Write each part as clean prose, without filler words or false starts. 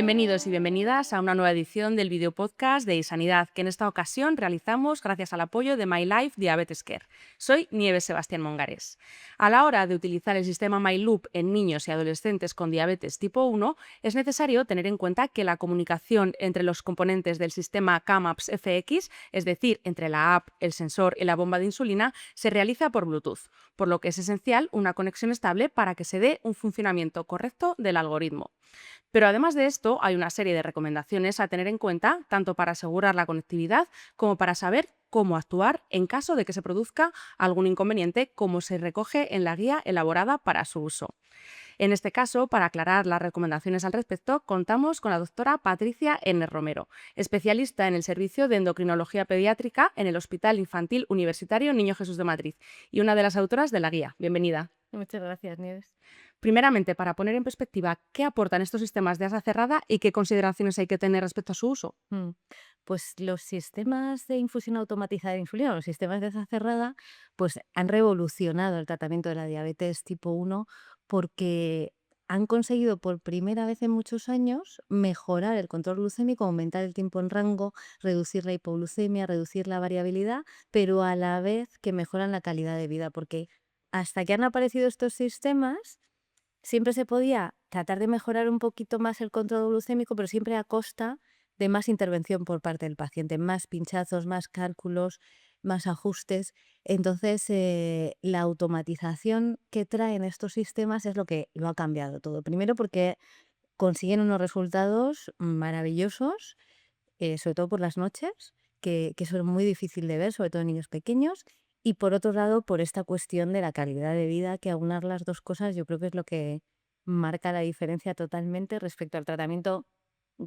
Bienvenidos y bienvenidas a una nueva edición del videopodcast de iSanidad, que en esta ocasión realizamos gracias al apoyo de My Life Diabetes Care. Soy Nieves Sebastián Mongares. A la hora de utilizar el sistema MyLoop en niños y adolescentes con diabetes tipo 1, es necesario tener en cuenta que la comunicación entre los componentes del sistema CAMAPS FX, es decir, entre la app, el sensor y la bomba de insulina, se realiza por Bluetooth, por lo que es esencial una conexión estable para que se dé un funcionamiento correcto del algoritmo. Pero además de esto, hay una serie de recomendaciones a tener en cuenta, tanto para asegurar la conectividad como para saber cómo actuar en caso de que se produzca algún inconveniente, como se recoge en la guía elaborada para su uso. En este caso, para aclarar las recomendaciones al respecto, contamos con la doctora Patricia N. Romero, especialista en el Servicio de Endocrinología Pediátrica en el Hospital Infantil Universitario Niño Jesús de Madrid y una de las autoras de la guía. Bienvenida. Muchas gracias, Nieves. Primeramente, para poner en perspectiva qué aportan estos sistemas de asa cerrada y qué consideraciones hay que tener respecto a su uso. Mm, Pues los sistemas de infusión automatizada de insulina, los sistemas de esa cerrada, pues han revolucionado el tratamiento de la diabetes tipo 1 porque han conseguido por primera vez en muchos años mejorar el control glucémico, aumentar el tiempo en rango, reducir la hipoglucemia, reducir la variabilidad, pero a la vez que mejoran la calidad de vida, porque hasta que han aparecido estos sistemas, siempre se podía tratar de mejorar un poquito más el control glucémico, pero siempre a costa de más intervención por parte del paciente, más pinchazos, más cálculos, más ajustes. Entonces, la automatización que traen estos sistemas es lo que lo ha cambiado todo. Primero porque consiguen unos resultados maravillosos, sobre todo por las noches, que eso es muy difícil de ver, sobre todo en niños pequeños. Y por otro lado, por esta cuestión de la calidad de vida, que aunar las dos cosas yo creo que es lo que marca la diferencia totalmente respecto al tratamiento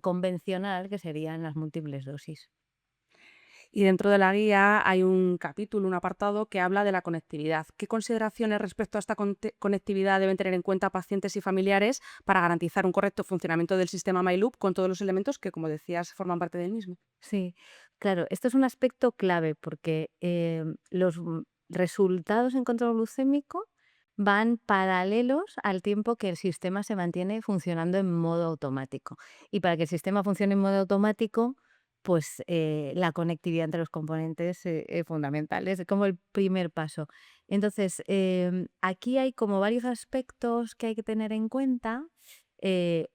convencional, que serían las múltiples dosis. Y dentro de la guía hay un capítulo, un apartado que habla de la conectividad. ¿Qué consideraciones respecto a esta conectividad deben tener en cuenta pacientes y familiares para garantizar un correcto funcionamiento del sistema MyLoop con todos los elementos que, como decías, forman parte del mismo? Sí, claro, esto es un aspecto clave porque los resultados en control glucémico van paralelos al tiempo que el sistema se mantiene funcionando en modo automático. Y para que el sistema funcione en modo automático, pues la conectividad entre los componentes es fundamental, es como el primer paso. Entonces, aquí hay como varios aspectos que hay que tener en cuenta.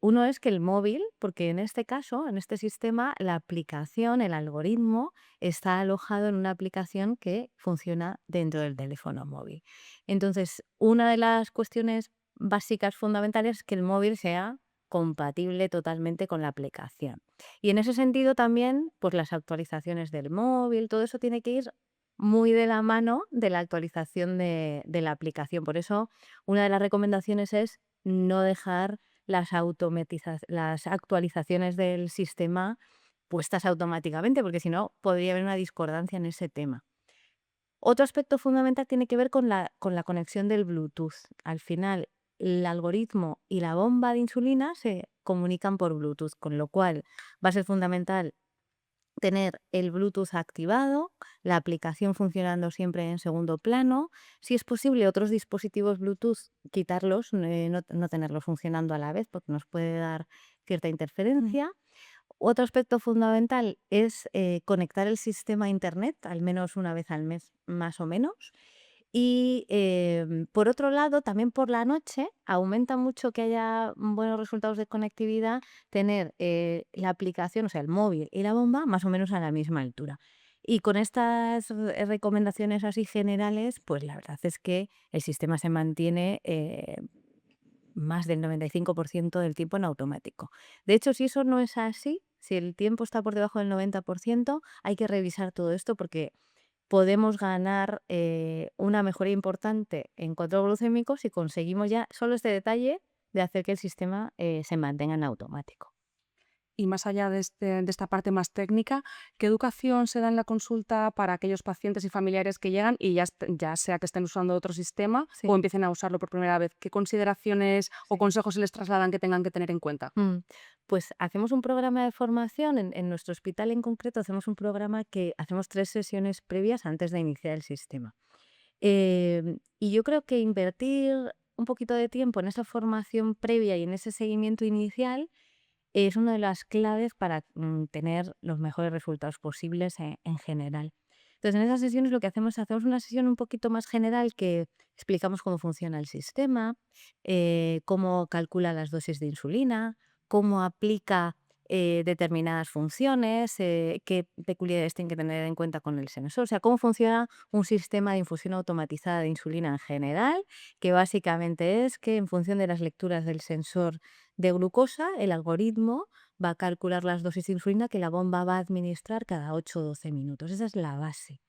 Uno es que el móvil, porque en este caso, en este sistema, la aplicación, el algoritmo, está alojado en una aplicación que funciona dentro del teléfono móvil. Entonces, una de las cuestiones básicas fundamentales es que el móvil sea compatible totalmente con la aplicación. Y en ese sentido también, pues las actualizaciones del móvil, todo eso tiene que ir muy de la mano de la actualización de la aplicación. Por eso, una de las recomendaciones es no dejar las actualizaciones del sistema puestas automáticamente, porque si no, podría haber una discordancia en ese tema. Otro aspecto fundamental tiene que ver con la conexión del Bluetooth. Al final, el algoritmo y la bomba de insulina se comunican por Bluetooth, con lo cual va a ser fundamental tener el Bluetooth activado, la aplicación funcionando siempre en segundo plano. Si es posible, otros dispositivos Bluetooth, quitarlos, no tenerlos funcionando a la vez, porque nos puede dar cierta Mm. interferencia. Otro aspecto fundamental es conectar el sistema a Internet, al menos una vez al mes, más o menos. Y por otro lado, también por la noche aumenta mucho que haya buenos resultados de conectividad tener la aplicación, o sea, el móvil y la bomba más o menos a la misma altura. Y con estas recomendaciones así generales, pues la verdad es que el sistema se mantiene más del 95% del tiempo en automático. De hecho, si eso no es así, si el tiempo está por debajo del 90%, hay que revisar todo esto porque podemos ganar una mejoría importante en control glucémico si conseguimos ya solo este detalle de hacer que el sistema se mantenga en automático. Y más allá de esta parte más técnica, ¿qué educación se da en la consulta para aquellos pacientes y familiares que llegan y ya sea que estén usando otro sistema o Sí, empiecen a usarlo por primera vez? ¿Qué consideraciones o sí. consejos se les trasladan que tengan que tener en cuenta? Mm, Pues hacemos un programa de formación, en nuestro hospital en concreto hacemos un programa que hacemos 3 sesiones previas antes de iniciar el sistema. Y yo creo que invertir un poquito de tiempo en esa formación previa y en ese seguimiento inicial es una de las claves para tener los mejores resultados posibles en general. Entonces, en esas sesiones lo que hacemos una sesión un poquito más general que explicamos cómo funciona el sistema, cómo calcula las dosis de insulina, cómo aplica determinadas funciones, qué peculiaridades tienen que tener en cuenta con el sensor, o sea, cómo funciona un sistema de infusión automatizada de insulina en general, que básicamente es que en función de las lecturas del sensor de glucosa, el algoritmo va a calcular las dosis de insulina que la bomba va a administrar cada 8 o 12 minutos. Esa es la base.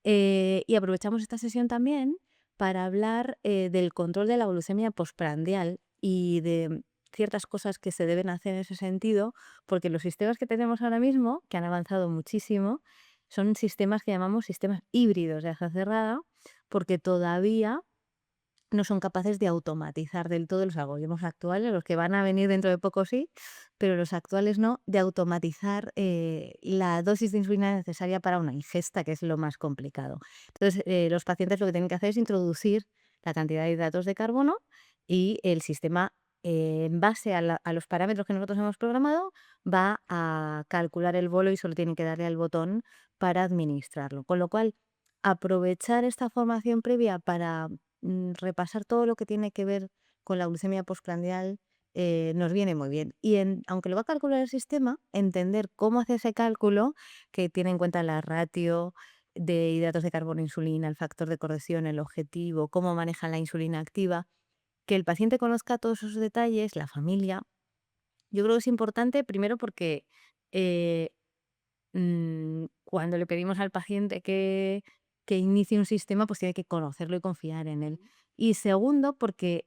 Y aprovechamos esta sesión también para hablar del control de la glucemia postprandial y de ciertas cosas que se deben hacer en ese sentido, porque los sistemas que tenemos ahora mismo, que han avanzado muchísimo, son sistemas que llamamos sistemas híbridos de aja cerrada, porque todavía no son capaces de automatizar del todo los algoritmos actuales, los que van a venir dentro de poco sí, pero los actuales no, de automatizar la dosis de insulina necesaria para una ingesta, que es lo más complicado. Entonces, los pacientes lo que tienen que hacer es introducir la cantidad de hidratos de carbono y el sistema, en base a los parámetros que nosotros hemos programado, va a calcular el bolo y solo tienen que darle al botón para administrarlo. Con lo cual, aprovechar esta formación previa para repasar todo lo que tiene que ver con la glucemia postprandial nos viene muy bien. Y aunque lo va a calcular el sistema, entender cómo hace ese cálculo, que tiene en cuenta la ratio de hidratos de carbono e insulina, el factor de corrección, el objetivo, cómo maneja la insulina activa, que el paciente conozca todos esos detalles, la familia. Yo creo que es importante primero porque eh, cuando le pedimos al paciente que inicie un sistema, pues tiene que conocerlo y confiar en él. Y segundo, porque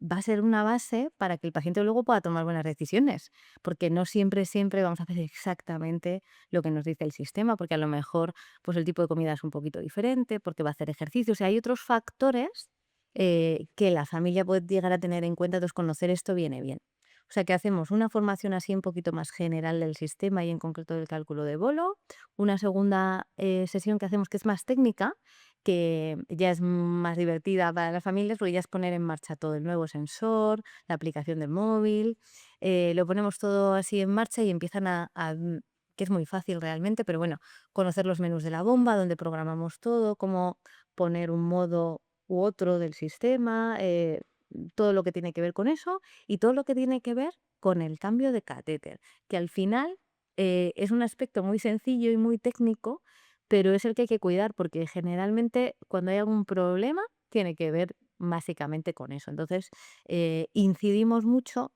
va a ser una base para que el paciente luego pueda tomar buenas decisiones, porque no siempre vamos a hacer exactamente lo que nos dice el sistema, porque a lo mejor pues el tipo de comida es un poquito diferente, porque va a hacer ejercicio. O sea, hay otros factores que la familia puede llegar a tener en cuenta, entonces conocer esto viene bien. O sea que hacemos una formación así un poquito más general del sistema y en concreto del cálculo de bolo. Una segunda sesión que hacemos que es más técnica, que ya es más divertida para las familias porque ya es poner en marcha todo el nuevo sensor, la aplicación del móvil. Lo ponemos todo así en marcha y empiezan que es muy fácil realmente, pero bueno, conocer los menús de la bomba, donde programamos todo, cómo poner un modo u otro del sistema, todo lo que tiene que ver con eso y todo lo que tiene que ver con el cambio de catéter, que al final es un aspecto muy sencillo y muy técnico, pero es el que hay que cuidar porque generalmente cuando hay algún problema tiene que ver básicamente con eso. Entonces, incidimos mucho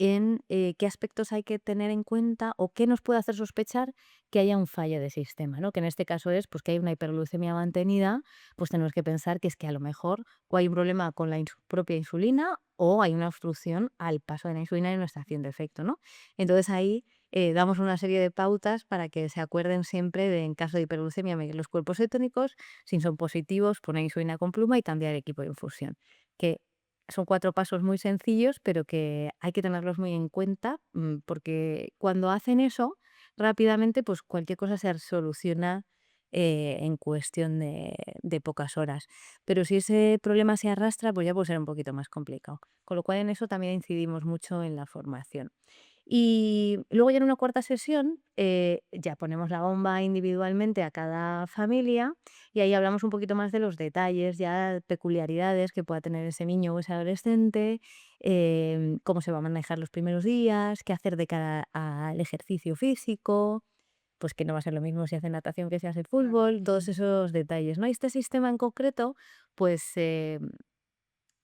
en qué aspectos hay que tener en cuenta o qué nos puede hacer sospechar que haya un fallo de sistema, ¿no? Que en este caso es pues, que hay una hiperglucemia mantenida, pues tenemos que pensar que es que a lo mejor o hay un problema con la propia insulina o hay una obstrucción al paso de la insulina y no está haciendo efecto, ¿no? Entonces ahí damos una serie de pautas para que se acuerden siempre de, en caso de hiperglucemia, medir los cuerpos cetónicos, si son positivos, poner insulina con pluma y cambiar el equipo de infusión. Que son 4 pasos muy sencillos, pero que hay que tenerlos muy en cuenta, porque cuando hacen eso, rápidamente, pues, cualquier cosa se soluciona, en cuestión de pocas horas. Pero si ese problema se arrastra, pues ya puede ser un poquito más complicado. Con lo cual, en eso también incidimos mucho en la formación. Y luego ya en una cuarta sesión, ya ponemos la bomba individualmente a cada familia y ahí hablamos un poquito más de los detalles, ya peculiaridades que pueda tener ese niño o ese adolescente, cómo se va a manejar los primeros días, qué hacer de cara al ejercicio físico, pues que no va a ser lo mismo si hace natación que si hace fútbol, todos esos detalles, ¿no? Y este sistema en concreto, pues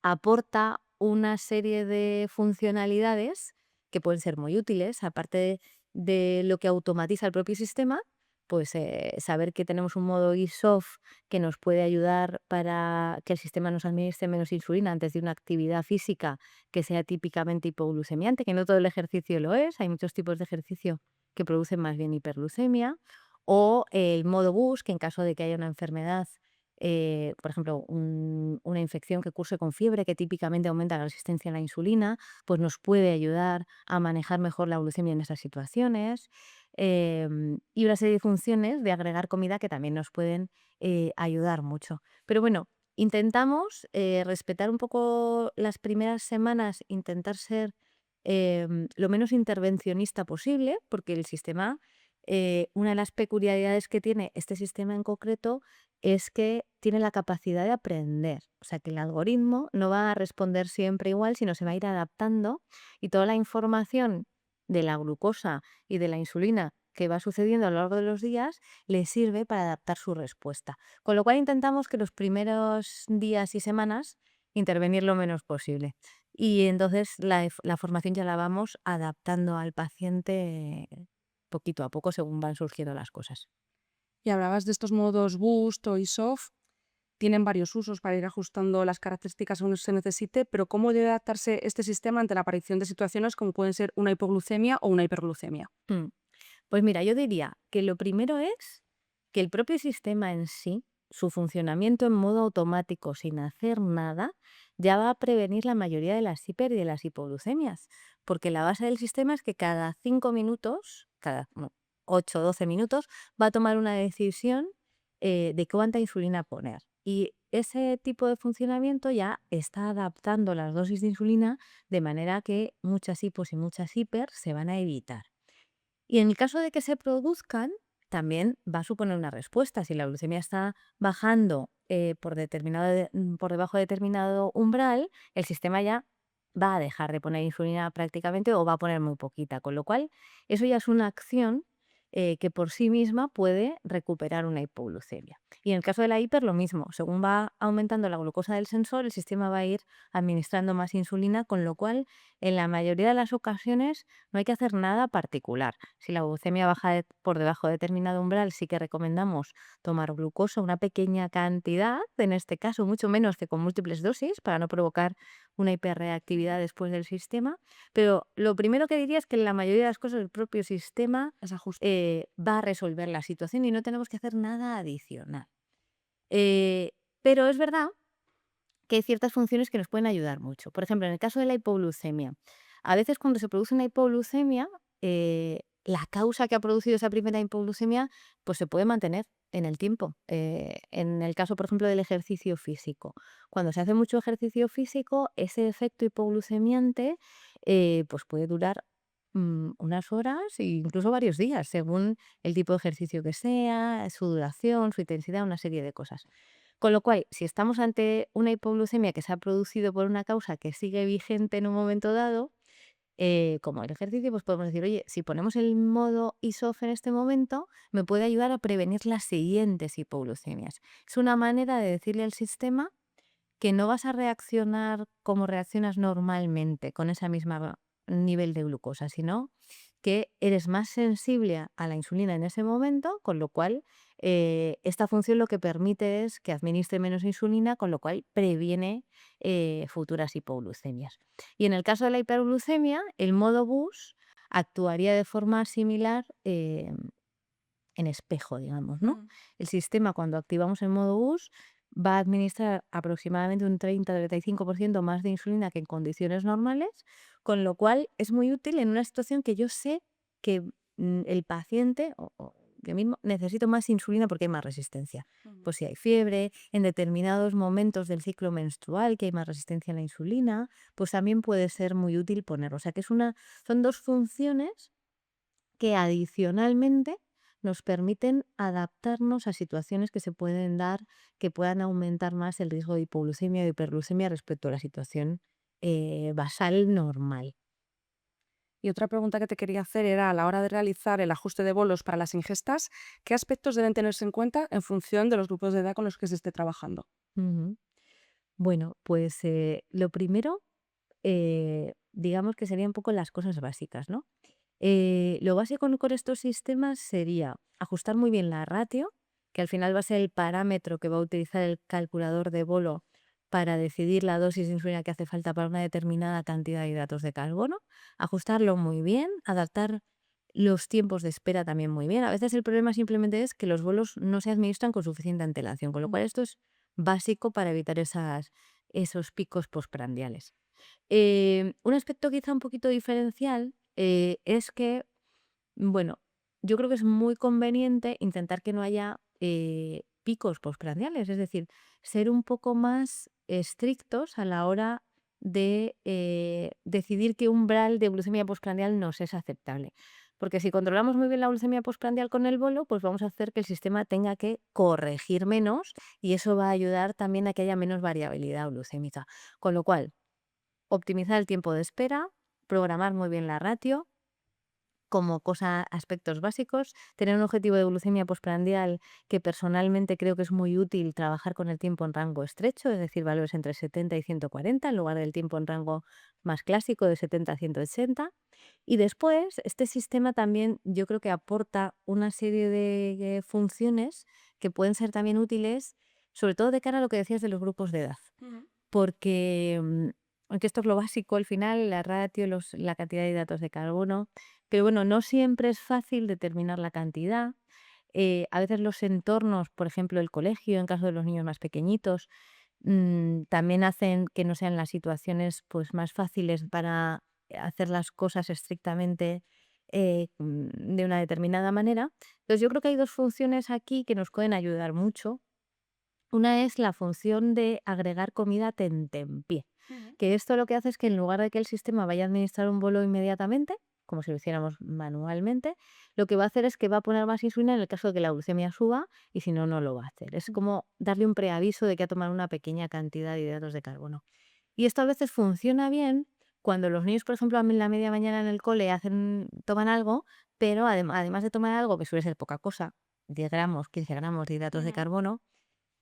aporta una serie de funcionalidades que pueden ser muy útiles, aparte de lo que automatiza el propio sistema, pues saber que tenemos un modo ISOF que nos puede ayudar para que el sistema nos administre menos insulina antes de una actividad física que sea típicamente hipoglucemiante, que no todo el ejercicio lo es, hay muchos tipos de ejercicio que producen más bien hiperglucemia, o el modo BUS, que en caso de que haya una enfermedad por ejemplo, una infección que curse con fiebre, que típicamente aumenta la resistencia a la insulina, pues nos puede ayudar a manejar mejor la glucemia en esas situaciones. Y una serie de funciones de agregar comida que también nos pueden ayudar mucho. Pero bueno, intentamos respetar un poco las primeras semanas, intentar ser lo menos intervencionista posible, porque el sistema, una de las peculiaridades que tiene este sistema en concreto es que tiene la capacidad de aprender. O sea, que el algoritmo no va a responder siempre igual, sino se va a ir adaptando y toda la información de la glucosa y de la insulina que va sucediendo a lo largo de los días le sirve para adaptar su respuesta. Con lo cual intentamos que los primeros días y semanas intervenir lo menos posible. Y entonces la formación ya la vamos adaptando al paciente poquito a poco según van surgiendo las cosas. Y hablabas de estos modos Boost o ISOF, tienen varios usos para ir ajustando las características según se necesite, pero ¿cómo debe adaptarse este sistema ante la aparición de situaciones como pueden ser una hipoglucemia o una hiperglucemia? Mm. Pues mira, yo diría que lo primero es que el propio sistema en sí, su funcionamiento en modo automático sin hacer nada, ya va a prevenir la mayoría de las hiper y de las hipoglucemias, porque la base del sistema es que cada 5 minutos, cada 8 o 12 minutos, va a tomar una decisión de cuánta insulina poner. Y ese tipo de funcionamiento ya está adaptando las dosis de insulina de manera que muchas hipos y muchas hiper se van a evitar. Y en el caso de que se produzcan, también va a suponer una respuesta. Si la glucemia está bajando por debajo de determinado umbral, el sistema ya va a dejar de poner insulina prácticamente o va a poner muy poquita. Con lo cual, eso ya es una acción que por sí misma puede recuperar una hipoglucemia. Y en el caso de la hiper, lo mismo. Según va aumentando la glucosa del sensor, el sistema va a ir administrando más insulina, con lo cual, en la mayoría de las ocasiones, no hay que hacer nada particular. Si la glucemia baja por debajo de determinado umbral, sí que recomendamos tomar glucosa, una pequeña cantidad, en este caso mucho menos que con múltiples dosis, para no provocar una hiperreactividad después del sistema. Pero lo primero que diría es que en la mayoría de las cosas el propio sistema Es ajuste. va a resolver la situación y no tenemos que hacer nada adicional. Eh, pero es verdad que hay ciertas funciones que nos pueden ayudar mucho. Por ejemplo, en el caso de la hipoglucemia, a veces cuando se produce una hipoglucemia, la causa que ha producido esa primera hipoglucemia, pues se puede mantener en el tiempo. En el caso, por ejemplo, del ejercicio físico. Cuando se hace mucho ejercicio físico, ese efecto hipoglucemiante pues puede durar unas horas e incluso varios días, según el tipo de ejercicio que sea, su duración, su intensidad, una serie de cosas. Con lo cual, si estamos ante una hipoglucemia que se ha producido por una causa que sigue vigente en un momento dado, como el ejercicio, pues podemos decir, oye, si ponemos el modo ISOF en este momento, me puede ayudar a prevenir las siguientes hipoglucemias. Es una manera de decirle al sistema que no vas a reaccionar como reaccionas normalmente con ese mismo nivel de glucosa, sino que eres más sensible a la insulina en ese momento, con lo cual esta función lo que permite es que administre menos insulina, con lo cual previene futuras hipoglucemias. Y en el caso de la hiperglucemia, el modo BUS actuaría de forma similar en espejo, digamos, ¿no? Mm. El sistema, cuando activamos el modo BUS, va a administrar aproximadamente un 30-35% más de insulina que en condiciones normales, con lo cual es muy útil en una situación que yo sé que el paciente o yo mismo necesito más insulina porque hay más resistencia. Ujú. Pues si hay fiebre, en determinados momentos del ciclo menstrual que hay más resistencia a la insulina, pues también puede ser muy útil ponerlo. O sea que son dos funciones que adicionalmente nos permiten adaptarnos a situaciones que se pueden dar, que puedan aumentar más el riesgo de hipoglucemia o de hiperglucemia respecto a la situación basal normal. Y otra pregunta que te quería hacer era, a la hora de realizar el ajuste de bolos para las ingestas, ¿qué aspectos deben tenerse en cuenta en función de los grupos de edad con los que se esté trabajando? Ujú. Bueno, pues lo primero, digamos que serían un poco las cosas básicas, ¿no? Lo básico con estos sistemas sería ajustar muy bien la ratio, que al final va a ser el parámetro que va a utilizar el calculador de bolo para decidir la dosis de insulina que hace falta para una determinada cantidad de hidratos de carbono. Ajustarlo muy bien, adaptar los tiempos de espera también muy bien. A veces el problema simplemente es que los bolos no se administran con suficiente antelación, con lo Mm. cual esto es básico para evitar esos picos postprandiales. Un aspecto quizá un poquito diferencial es que, bueno, yo creo que es muy conveniente intentar que no haya picos postprandiales, es decir, ser un poco más estrictos a la hora de decidir qué umbral de glucemia postprandial nos es aceptable. Porque si controlamos muy bien la glucemia postprandial con el bolo, pues vamos a hacer que el sistema tenga que corregir menos y eso va a ayudar también a que haya menos variabilidad glucémica. Con lo cual, optimizar el tiempo de espera, programar muy bien la ratio como aspectos básicos, tener un objetivo de glucemia postprandial que personalmente creo que es muy útil trabajar con el tiempo en rango estrecho, es decir, valores entre 70 y 140 en lugar del tiempo en rango más clásico de 70 a 180. Y después, este sistema también yo creo que aporta una serie de funciones que pueden ser también útiles, sobre todo de cara a lo que decías de los grupos de edad. Ujú. Porque, aunque esto es lo básico al final, la ratio, la cantidad de hidratos de carbono, pero bueno, no siempre es fácil determinar la cantidad. A veces los entornos, por ejemplo, el colegio, en caso de los niños más pequeñitos, también hacen que no sean las situaciones pues, más fáciles para hacer las cosas estrictamente de una determinada manera. Entonces, yo creo que hay dos funciones aquí que nos pueden ayudar mucho. Una es la función de agregar comida tentempié, Ujú. que esto lo que hace es que en lugar de que el sistema vaya a administrar un bolo inmediatamente, como si lo hiciéramos manualmente, lo que va a hacer es que va a poner más insulina en el caso de que la glucemia suba y si no, no lo va a hacer. Es como darle un preaviso de que ha tomado una pequeña cantidad de hidratos de carbono. Y esto a veces funciona bien cuando los niños, por ejemplo, a la media mañana en el cole toman algo, pero además de tomar algo, que suele ser poca cosa, 10 gramos, 15 gramos de hidratos de Ujú. carbono,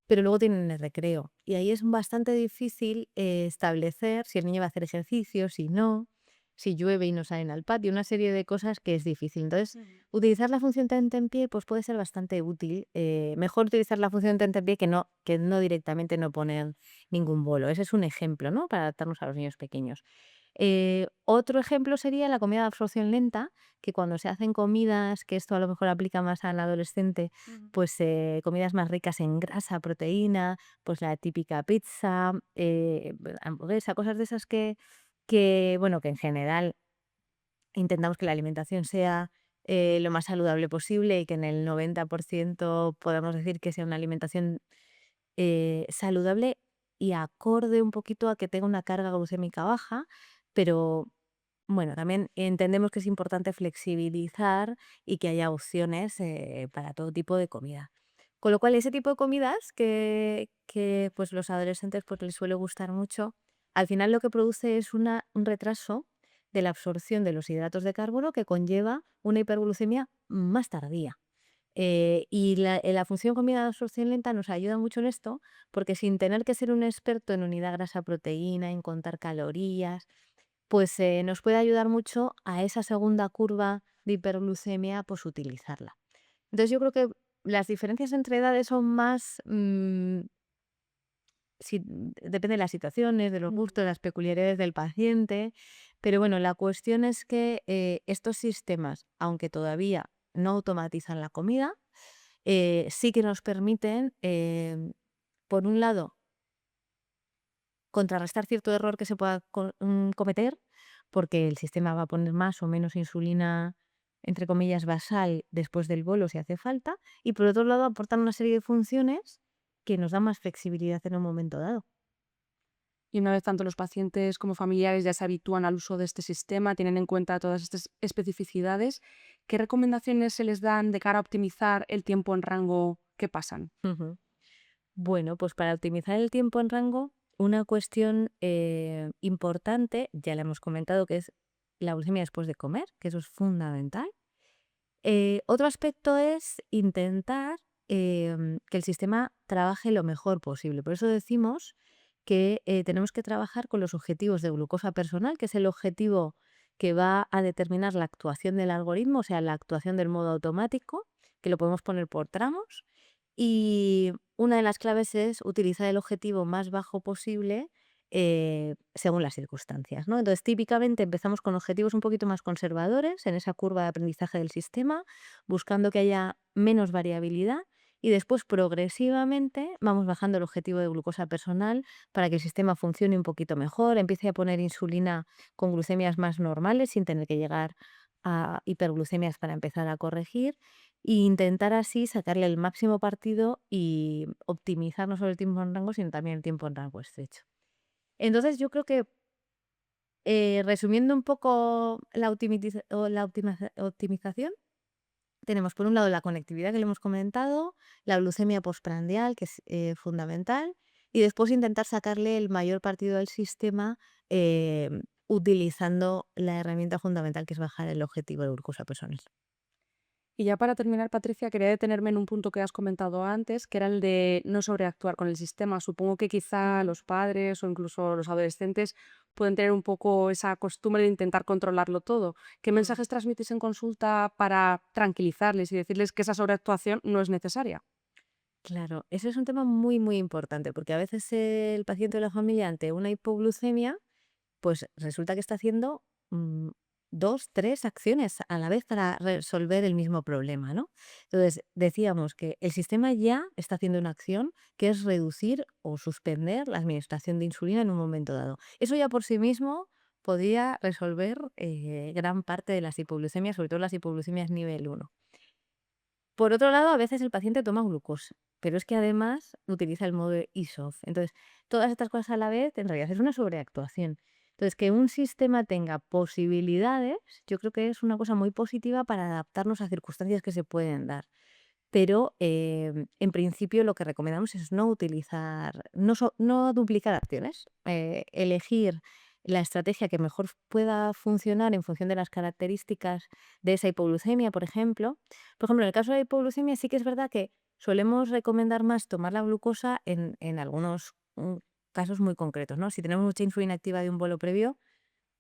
pero luego tienen el recreo. Y ahí es bastante difícil establecer si el niño va a hacer ejercicio, si no, si llueve y no salen al patio, una serie de cosas que es difícil. Entonces, Ujú. utilizar la función tentempié pues puede ser bastante útil. Mejor utilizar la función tentempié que no directamente no poner ningún bolo. Ese es un ejemplo, ¿no? Para adaptarnos a los niños pequeños. Otro ejemplo sería la comida de absorción lenta, que cuando se hacen comidas, que esto a lo mejor aplica más al adolescente, Ujú. pues comidas más ricas en grasa, proteína, pues la típica pizza, hamburguesa, cosas de esas bueno, que en general intentamos que la alimentación sea lo más saludable posible y que en el 90% podamos decir que sea una alimentación saludable y acorde un poquito a que tenga una carga glucémica baja, pero bueno, también entendemos que es importante flexibilizar y que haya opciones para todo tipo de comida. Con lo cual, ese tipo de comidas que pues los adolescentes pues, les suele gustar mucho, al final lo que produce es un retraso de la absorción de los hidratos de carbono que conlleva una hiperglucemia más tardía. La función comida de absorción lenta nos ayuda mucho en esto, porque sin tener que ser un experto en unidad grasa-proteína, en contar calorías, pues nos puede ayudar mucho a esa segunda curva de hiperglucemia, pues utilizarla. Entonces yo creo que las diferencias entre edades son más, depende de las situaciones, de los Ujú. gustos, las peculiaridades del paciente, pero bueno, la cuestión es que estos sistemas, aunque todavía no automatizan la comida, sí que nos permiten, por un lado, contrarrestar cierto error que se pueda cometer, porque el sistema va a poner más o menos insulina, entre comillas, basal después del bolo si hace falta, y por otro lado aportan una serie de funciones que nos dan más flexibilidad en un momento dado. Y una vez tanto los pacientes como familiares ya se habitúan al uso de este sistema, tienen en cuenta todas estas especificidades, ¿qué recomendaciones se les dan de cara a optimizar el tiempo en rango que pasan? Ujú. Bueno, pues para optimizar el tiempo en rango, una cuestión importante, ya le hemos comentado, que es la glucemia después de comer, que eso es fundamental. Otro aspecto es intentar que el sistema trabaje lo mejor posible. Por eso decimos que tenemos que trabajar con los objetivos de glucosa personal, que es el objetivo que va a determinar la actuación del algoritmo, o sea, la actuación del modo automático, que lo podemos poner por tramos. Y una de las claves es utilizar el objetivo más bajo posible según las circunstancias, ¿no? Entonces, típicamente empezamos con objetivos un poquito más conservadores en esa curva de aprendizaje del sistema, buscando que haya menos variabilidad y después progresivamente vamos bajando el objetivo de glucosa personal para que el sistema funcione un poquito mejor, empiece a poner insulina con glucemias más normales sin tener que llegar a hiperglucemias para empezar a corregir e intentar así sacarle el máximo partido y optimizar no solo el tiempo en rango, sino también el tiempo en rango estrecho. Entonces, yo creo que Resumiendo un poco la optimización, tenemos por un lado la conectividad que le hemos comentado, la glucemia postprandial, que es fundamental, y después intentar sacarle el mayor partido al sistema utilizando la herramienta fundamental que es bajar el objetivo de glucosa personal. Y ya para terminar, Patricia, quería detenerme en un punto que has comentado antes, que era el de no sobreactuar con el sistema. Supongo que quizá Ujú. los padres o incluso los adolescentes pueden tener un poco esa costumbre de intentar controlarlo todo. ¿Qué Mm. mensajes transmitís en consulta para tranquilizarles y decirles que esa sobreactuación no es necesaria? Claro, eso es un tema muy, muy importante, porque a veces el paciente o la familia ante una hipoglucemia pues resulta que está haciendo 2, 3 acciones a la vez para resolver el mismo problema, ¿no? Entonces, decíamos que el sistema ya está haciendo una acción que es reducir o suspender la administración de insulina en un momento dado. Eso ya por sí mismo podría resolver gran parte de las hipoglucemias, sobre todo las hipoglucemias nivel 1. Por otro lado, a veces el paciente toma glucosa, pero es que además utiliza el modo ISOF. Entonces, todas estas cosas a la vez, en realidad es una sobreactuación. Entonces, que un sistema tenga posibilidades, yo creo que es una cosa muy positiva para adaptarnos a circunstancias que se pueden dar. Pero, en principio, lo que recomendamos es no utilizar, no duplicar acciones, elegir la estrategia que mejor pueda funcionar en función de las características de esa hipoglucemia, por ejemplo. Por ejemplo, en el caso de la hipoglucemia sí que es verdad que solemos recomendar más tomar la glucosa en algunos, casos muy concretos, ¿no? Si tenemos mucha insulina activa de un vuelo previo,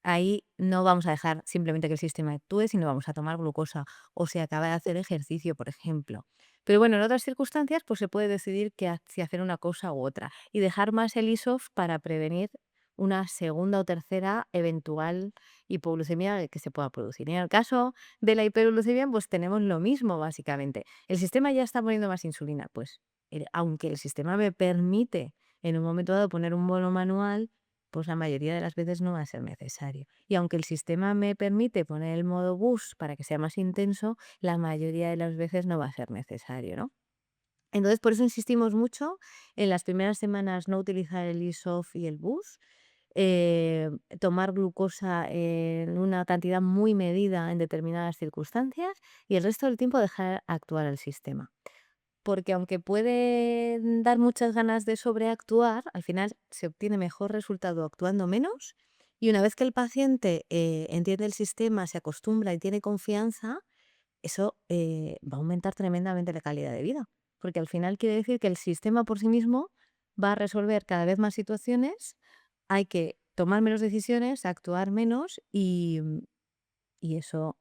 ahí no vamos a dejar simplemente que el sistema actúe, sino vamos a tomar glucosa o se acaba de hacer ejercicio, por ejemplo. Pero bueno, en otras circunstancias, pues se puede decidir si hacer una cosa u otra y dejar más el ISOF para prevenir una segunda o tercera eventual hipoglucemia que se pueda producir. Y en el caso de la hiperglucemia, pues tenemos lo mismo, básicamente. El sistema ya está poniendo más insulina, pues aunque el sistema me permite en un momento dado poner un bono manual, pues la mayoría de las veces no va a ser necesario. Y aunque el sistema me permite poner el modo bus para que sea más intenso, la mayoría de las veces no va a ser necesario, ¿no? Entonces, por eso insistimos mucho en las primeras semanas no utilizar el ISOF y el bus, eh, tomar glucosa en una cantidad muy medida en determinadas circunstancias y el resto del tiempo dejar actuar al sistema. Porque aunque puede dar muchas ganas de sobreactuar, al final se obtiene mejor resultado actuando menos. Y una vez que el paciente entiende el sistema, se acostumbra y tiene confianza, eso va a aumentar tremendamente la calidad de vida. Porque al final quiere decir que el sistema por sí mismo va a resolver cada vez más situaciones, hay que tomar menos decisiones, actuar menos y eso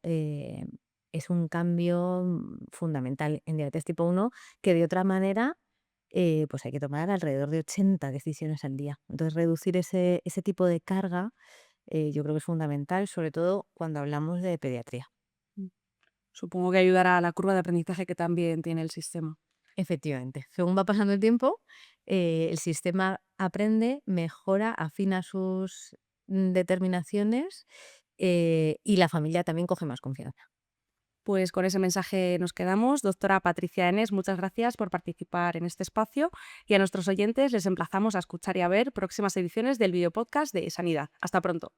es un cambio fundamental en diabetes tipo 1 que de otra manera pues hay que tomar alrededor de 80 decisiones al día. Entonces reducir ese tipo de carga yo creo que es fundamental, sobre todo cuando hablamos de pediatría. Mm. Supongo que ayudará a la curva de aprendizaje que también tiene el sistema. Efectivamente, según va pasando el tiempo, el sistema aprende, mejora, afina sus determinaciones y la familia también coge más confianza. Pues con ese mensaje nos quedamos. Doctora Patricia Enes, muchas gracias por participar en este espacio y a nuestros oyentes les emplazamos a escuchar y a ver próximas ediciones del videopodcast de Sanidad. Hasta pronto.